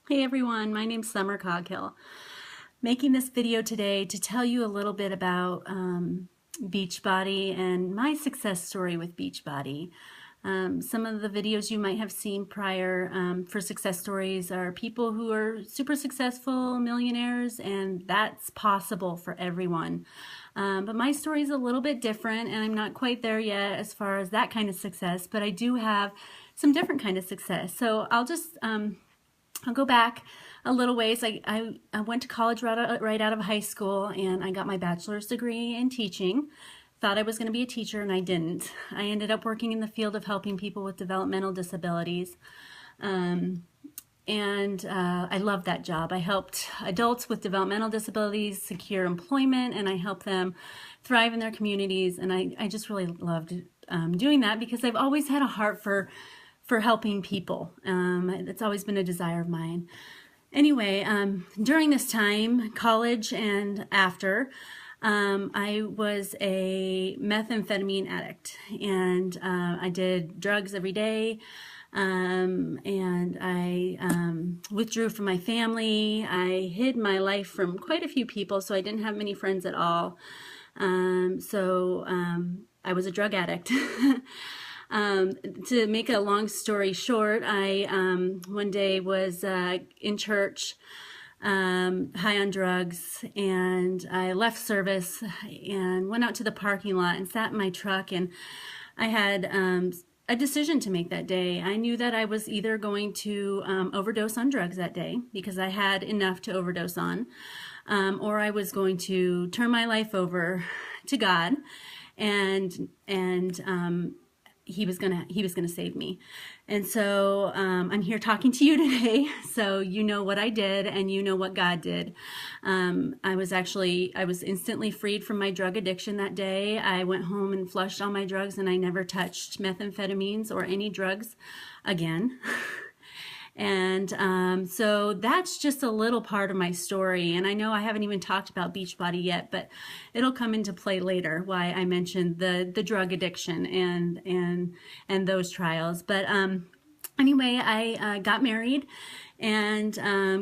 Hey everyone, my name's Summer Coghill. Making this video today to tell you a little bit about Beachbody and my success story with Beachbody. Some of the videos you might have seen prior for success stories are people who are super successful millionaires, and that's possible for everyone. But my story is a little bit different, and I'm not quite there yet as far as that kind of success, but I do have some different kind of success. So I'll go back a little ways. I went to college right out of high school, and I got my bachelor's degree in teaching. Thought I was going to be a teacher, and I didn't. I ended up working in the field of helping people with developmental disabilities. I loved that job. I helped adults with developmental disabilities secure employment, and I helped them thrive in their communities. And I just really loved doing that because I've always had a heart for helping people. It's always been a desire of mine. Anyway, during this time, college and after, I was a methamphetamine addict, and I did drugs every day, and I withdrew from my family. I hid my life from quite a few people, so I didn't have many friends at all. I was a drug addict. To make a long story short, I one day was in church, high on drugs, and I left service and went out to the parking lot and sat in my truck, and I had a decision to make that day. I knew that I was either going to overdose on drugs that day because I had enough to overdose on, or I was going to turn my life over to God, and he was gonna save me. And so I'm here talking to you today, so you know what I did and you know what God did. I was instantly freed from my drug addiction that day. I went home and flushed all my drugs, and I never touched methamphetamines or any drugs again. And so that's just a little part of my story. And I know I haven't even talked about Beachbody yet, but it'll come into play later why I mentioned the drug addiction and those trials. But anyway, I got married and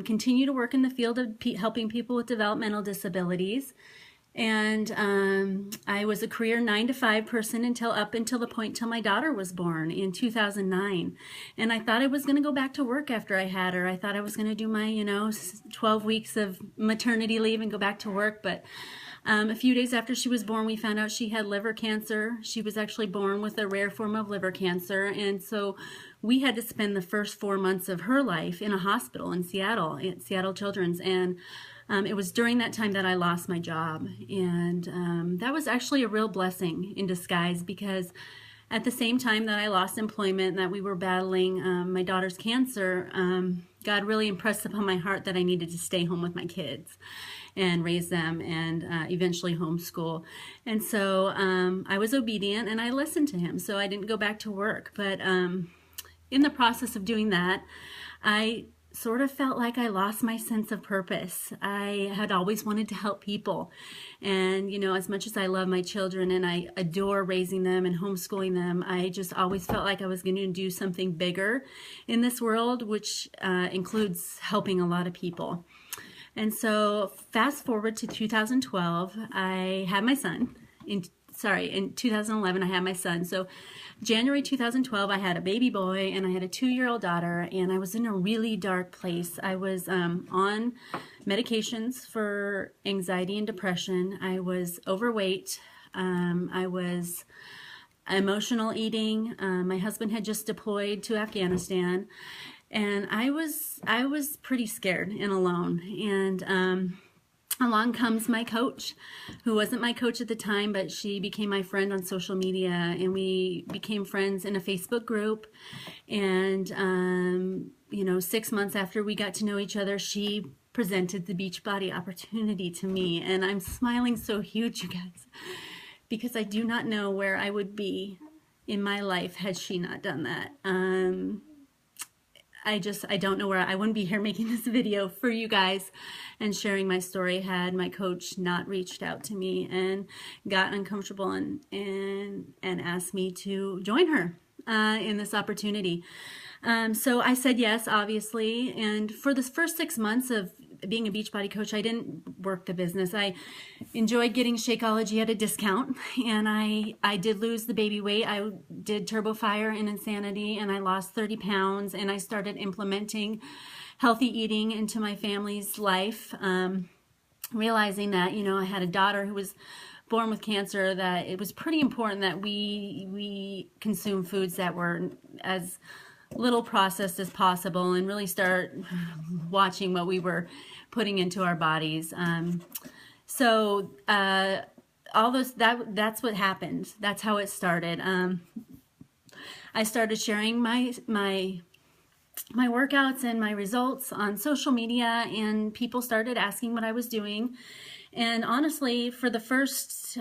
continue to work in the field of helping people with developmental disabilities. And I was a career 9 to 5 person up until the point till my daughter was born in 2009. And I thought I was going to go back to work after I had her. I thought I was going to do my 12 weeks of maternity leave and go back to work. But a few days after she was born, we found out she had liver cancer. She was actually born with a rare form of liver cancer. And so we had to spend the first 4 months of her life in a hospital in Seattle, at Seattle Children's. And it was during that time that I lost my job. And that was actually a real blessing in disguise, because at the same time that I lost employment and that we were battling my daughter's cancer, God really impressed upon my heart that I needed to stay home with my kids and raise them and eventually homeschool. And so I was obedient and I listened to him. So I didn't go back to work. But in the process of doing that, I sort of felt like I lost my sense of purpose. I had always wanted to help people. And, as much as I love my children and I adore raising them and homeschooling them, I just always felt like I was going to do something bigger in this world, which includes helping a lot of people. And so fast forward to 2012, I had my son. In 2011, I had my son. So January 2012, I had a baby boy and I had a 2-year-old daughter, and I was in a really dark place. I was on medications for anxiety and depression. I was overweight. I was emotional eating. My husband had just deployed to Afghanistan, and I was pretty scared and alone. And along comes my coach, who wasn't my coach at the time, but she became my friend on social media, and we became friends in a Facebook group. And 6 months after we got to know each other, she presented the Beachbody opportunity to me, and I'm smiling so huge, you guys, because I do not know where I would be in my life had she not done that. I don't know where I wouldn't be here making this video for you guys and sharing my story had my coach not reached out to me and got uncomfortable and asked me to join her in this opportunity. So I said yes, obviously. And for the first 6 months of being a Beachbody coach, I didn't work the business. I enjoyed getting Shakeology at a discount, and I did lose the baby weight. I did Turbo Fire and Insanity, and I lost 30 pounds, and I started implementing healthy eating into my family's life, realizing that, I had a daughter who was born with cancer, that it was pretty important that we consume foods that were as little processed as possible and really start watching what we were putting into our bodies. So all those that's what happened. That's how it started. I started sharing my workouts and my results on social media, and people started asking what I was doing. And honestly, for the first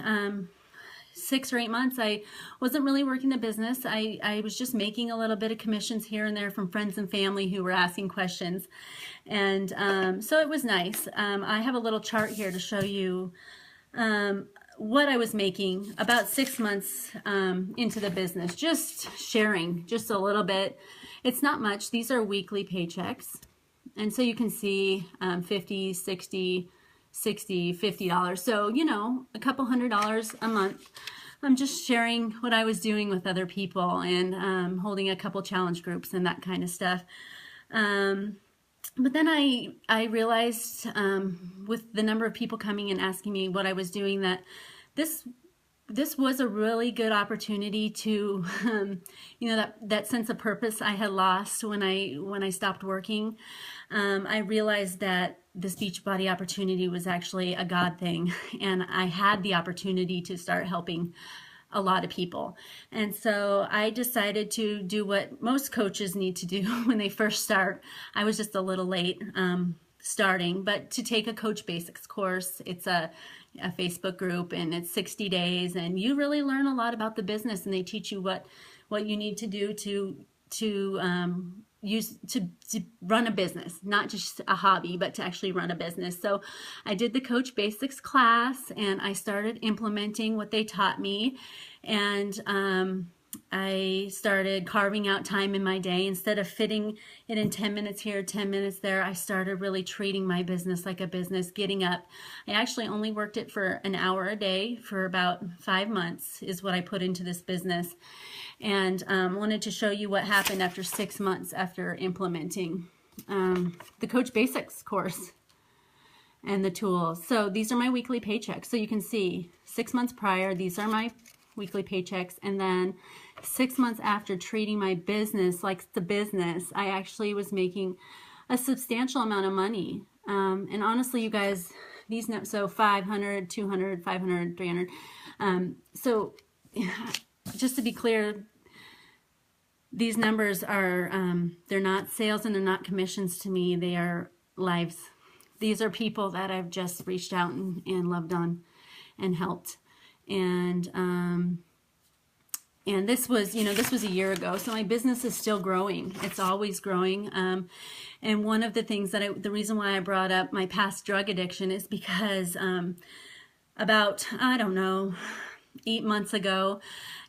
6 or 8 months, I wasn't really working the business. I was just making a little bit of commissions here and there from friends and family who were asking questions. And so it was nice. I have a little chart here to show you what I was making about 6 months into the business, just sharing just a little bit. It's not much. These are weekly paychecks. And so you can see $50, $60, $60, $50. So, a couple $100 a month. I'm just sharing what I was doing with other people and holding a couple challenge groups and that kind of stuff. But then I realized with the number of people coming and asking me what I was doing, that this was a really good opportunity to, that sense of purpose I had lost when I stopped working. I realized that this Beachbody opportunity was actually a God thing, and I had the opportunity to start helping a lot of people. And so I decided to do what most coaches need to do when they first start. I was just a little late starting, but to take a Coach Basics course. It's a Facebook group, and it's 60 days, and you really learn a lot about the business, and they teach you what you need to do to run a business, not just a hobby, but to actually run a business. So I did the Coach Basics class, and I started implementing what they taught me, and I started carving out time in my day. Instead of fitting it in 10 minutes here, 10 minutes there, I started really treating my business like a business, getting up. I actually only worked it for an hour a day for about 5 months is what I put into this business. And wanted to show you what happened after 6 months after implementing the Coach Basics course and the tools. So these are my weekly paychecks. So you can see 6 months prior, these are my weekly paychecks. And then 6 months after treating my business like the business, I actually was making a substantial amount of money. And honestly, you guys, so 500, 200, 500, 300. So just to be clear, these numbers are, they're not sales and they're not commissions to me. They are lives. These are people that I've just reached out and loved on and helped. And this was, this was a year ago. So my business is still growing. It's always growing. And one of the things the reason why I brought up my past drug addiction is because about, I don't know, 8 months ago,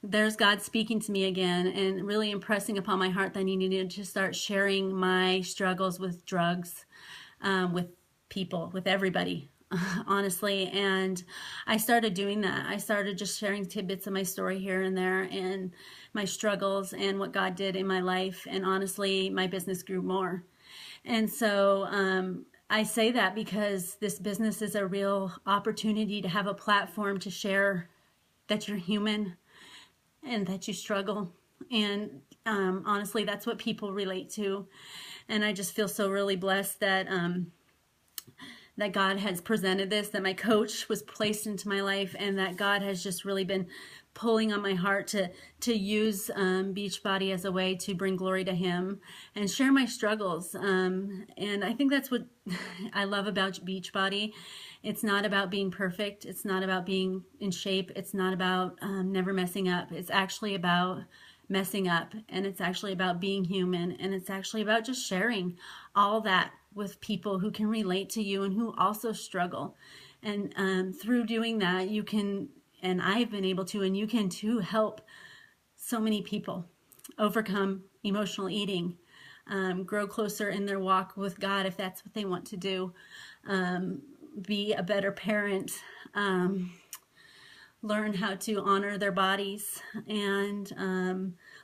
there's God speaking to me again and really impressing upon my heart that I needed to start sharing my struggles with drugs, with people, with everybody, honestly. And I started doing that. I started just sharing tidbits of my story here and there and my struggles and what God did in my life. And honestly, my business grew more. And so I say that because this business is a real opportunity to have a platform to share that you're human and that you struggle. And honestly, that's what people relate to. And I just feel so really blessed that that God has presented this, that my coach was placed into my life, and that God has just really been pulling on my heart to use Beachbody as a way to bring glory to Him and share my struggles. And I think that's what I love about Beachbody. It's not about being perfect. It's not about being in shape. It's not about never messing up. It's actually about messing up, and it's actually about being human, and it's actually about just sharing all that with people who can relate to you and who also struggle. And through doing that, you can, and I've been able to, and you can too, help so many people overcome emotional eating grow closer in their walk with God if that's what they want to do, be a better parent, learn how to honor their bodies, and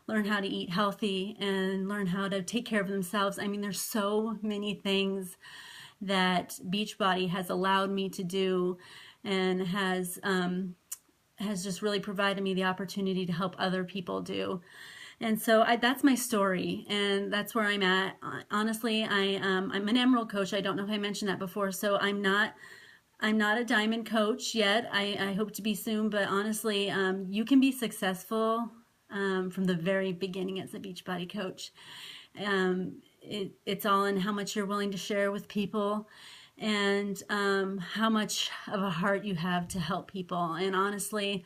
learn how to eat healthy, and learn how to take care of themselves. I mean, there's so many things that Beachbody has allowed me to do, and has just really provided me the opportunity to help other people do. And so that's my story, and that's where I'm at. Honestly, I'm an Emerald coach. I don't know if I mentioned that before. So I'm not a diamond coach yet. I hope to be soon. But honestly, you can be successful from the very beginning as a Beachbody coach. It's all in how much you're willing to share with people, and how much of a heart you have to help people. And honestly,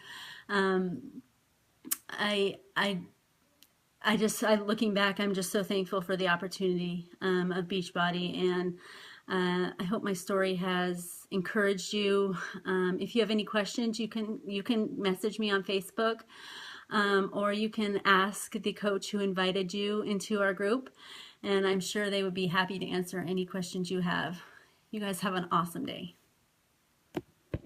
looking back, I'm just so thankful for the opportunity of Beachbody, and I hope my story has encouraged you. If you have any questions, you can message me on Facebook, or you can ask the coach who invited you into our group, and I'm sure they would be happy to answer any questions you have. You guys have an awesome day.